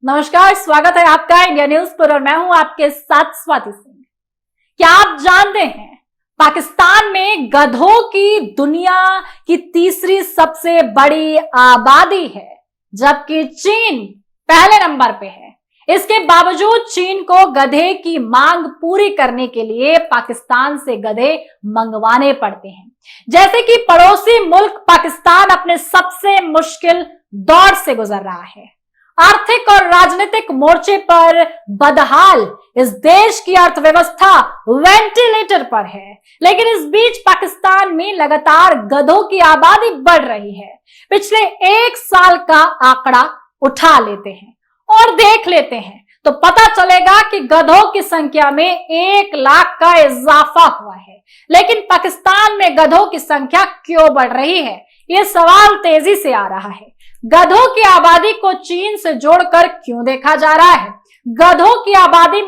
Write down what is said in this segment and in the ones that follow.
नमस्कार, स्वागत है आपका इंडिया न्यूज पर और मैं हूं आपके साथ स्वाति सिंह। क्या आप जानते हैं पाकिस्तान में गधों की दुनिया की तीसरी सबसे बड़ी आबादी है, जबकि चीन पहले नंबर पे है। इसके बावजूद चीन को गधे की मांग पूरी करने के लिए पाकिस्तान से गधे मंगवाने पड़ते हैं। जैसे कि पड़ोसी मुल्क पाकिस्तान अपने सबसे मुश्किल दौर से गुजर रहा है। आर्थिक और राजनीतिक मोर्चे पर बदहाल इस देश की अर्थव्यवस्था वेंटिलेटर पर है, लेकिन इस बीच पाकिस्तान में लगातार गधों की आबादी बढ़ रही है। पिछले एक साल का आंकड़ा उठा लेते हैं और देख लेते हैं तो पता चलेगा कि गधों की संख्या में 1 लाख का इजाफा हुआ है। लेकिन पाकिस्तान में गधों की संख्या क्यों बढ़ रही है, ये सवाल तेजी से आ रहा है। गधों की आबादी को चीन से जोड़कर क्यों देखा जा रहा है? गधों की आबादी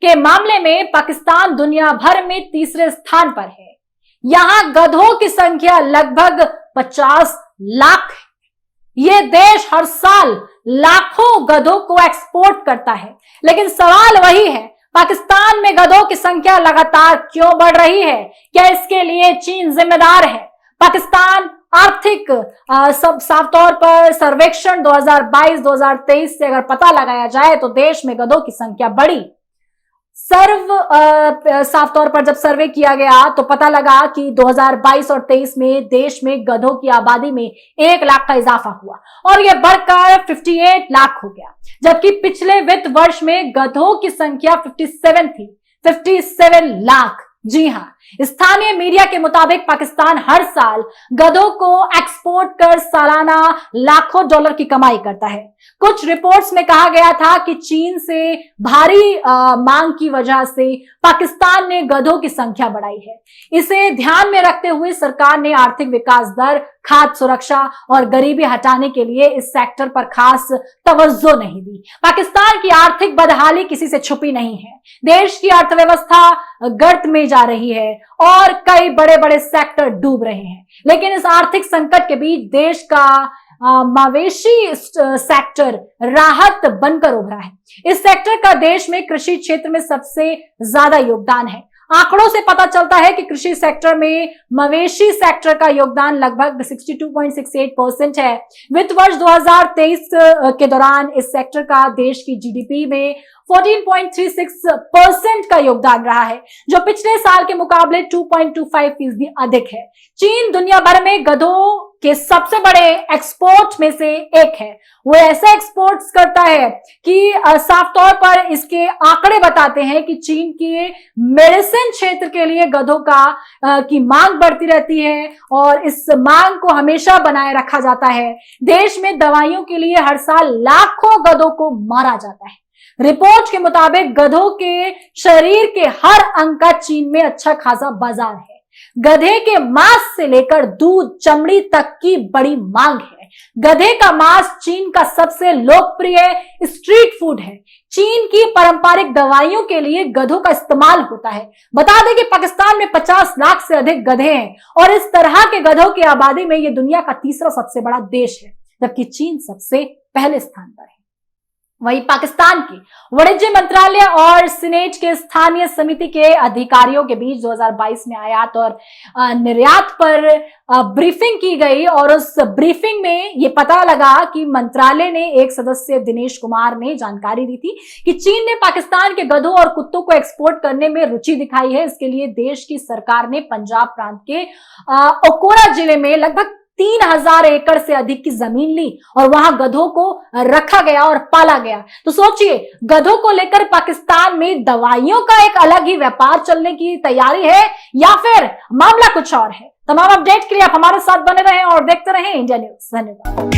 के मामले में पाकिस्तान दुनिया भर में तीसरे स्थान पर है। यहां गधों की संख्या लगभग 50 लाख है। यह देश हर साल लाखों गधों को एक्सपोर्ट करता है, लेकिन सवाल वही है, पाकिस्तान में गधों की संख्या लगातार क्यों बढ़ रही है? क्या इसके लिए चीन जिम्मेदार है? पाकिस्तान आर्थिक सब साफ तौर पर सर्वेक्षण 2022-2023 से अगर पता लगाया जाए तो देश में गधों की संख्या बढ़ी। साफ तौर पर जब सर्वे किया गया तो पता लगा कि 2022 और 23 में देश में गधों की आबादी में 1 लाख का इजाफा हुआ और यह बढ़कर 58 लाख हो गया, जबकि पिछले वित्त वर्ष में गधों की संख्या 57 थी, 57 लाख। जी हां, स्थानीय मीडिया के मुताबिक पाकिस्तान हर साल गधों को एक्सपोर्ट कर सालाना लाखों डॉलर की कमाई करता है। कुछ रिपोर्ट्स में कहा गया था कि चीन से भारी मांग की वजह से पाकिस्तान ने गधों की संख्या बढ़ाई है। इसे ध्यान में रखते हुए सरकार ने आर्थिक विकास दर, खाद्य सुरक्षा और गरीबी हटाने के लिए इस सेक्टर पर खास तवज्जो नहीं दी। पाकिस्तान की आर्थिक बदहाली किसी से छुपी नहीं है। देश की अर्थव्यवस्था गर्त में जा रही है और कई बड़े बड़े सेक्टर डूब रहे हैं। लेकिन इस आर्थिक संकट के बीच देश का मवेशी सेक्टर राहत बनकर उभरा है। इस सेक्टर का देश में कृषि क्षेत्र में सबसे ज्यादा योगदान है। आंकड़ों से पता चलता है कि कृषि सेक्टर में मवेशी सेक्टर का योगदान लगभग 62.68% है। वित्त वर्ष 2023 के दौरान इस सेक्टर का देश की जीडीपी में 14.36% का योगदान रहा है, जो पिछले साल के मुकाबले 2.25% अधिक है। चीन दुनिया भर में गधों के सबसे बड़े एक्सपोर्ट में से एक है। वो ऐसे एक्सपोर्ट्स करता है कि साफ तौर पर इसके आंकड़े बताते हैं कि चीन के मेडिसिन क्षेत्र के लिए गधों की मांग बढ़ती रहती है और इस मांग को हमेशा बनाए रखा जाता है। देश में दवाइयों के लिए हर साल लाखों गधों को मारा जाता है। रिपोर्ट के मुताबिक गधों के शरीर के हर अंग का चीन में अच्छा खासा बाजार है। गधे के मांस से लेकर दूध, चमड़ी तक की बड़ी मांग है। गधे का मांस चीन का सबसे लोकप्रिय स्ट्रीट फूड है। चीन की पारंपरिक दवाइयों के लिए गधों का इस्तेमाल होता है। बता दें कि पाकिस्तान में 50 लाख से अधिक गधे हैं और इस तरह के गधों की आबादी में यह दुनिया का तीसरा सबसे बड़ा देश है, जबकि चीन सबसे पहले स्थान पर है। वहीं पाकिस्तान की वाणिज्य मंत्रालय और सीनेट के स्थानीय समिति के अधिकारियों के बीच 2022 में आयात और निर्यात पर ब्रीफिंग की गई और उस ब्रीफिंग में ये पता लगा कि मंत्रालय ने एक सदस्य दिनेश कुमार ने जानकारी दी थी कि चीन ने पाकिस्तान के गधों और कुत्तों को एक्सपोर्ट करने में रुचि दिखाई है। इसके लिए देश की सरकार ने पंजाब प्रांत के ओकोरा जिले में लगभग 3000 एकड़ से अधिक की जमीन ली और वहां गधों को रखा गया और पाला गया। तो सोचिए, गधों को लेकर पाकिस्तान में दवाइयों का एक अलग ही व्यापार चलने की तैयारी है या फिर मामला कुछ और है। तमाम अपडेट के लिए आप हमारे साथ बने रहें और देखते रहें इंडिया न्यूज। धन्यवाद।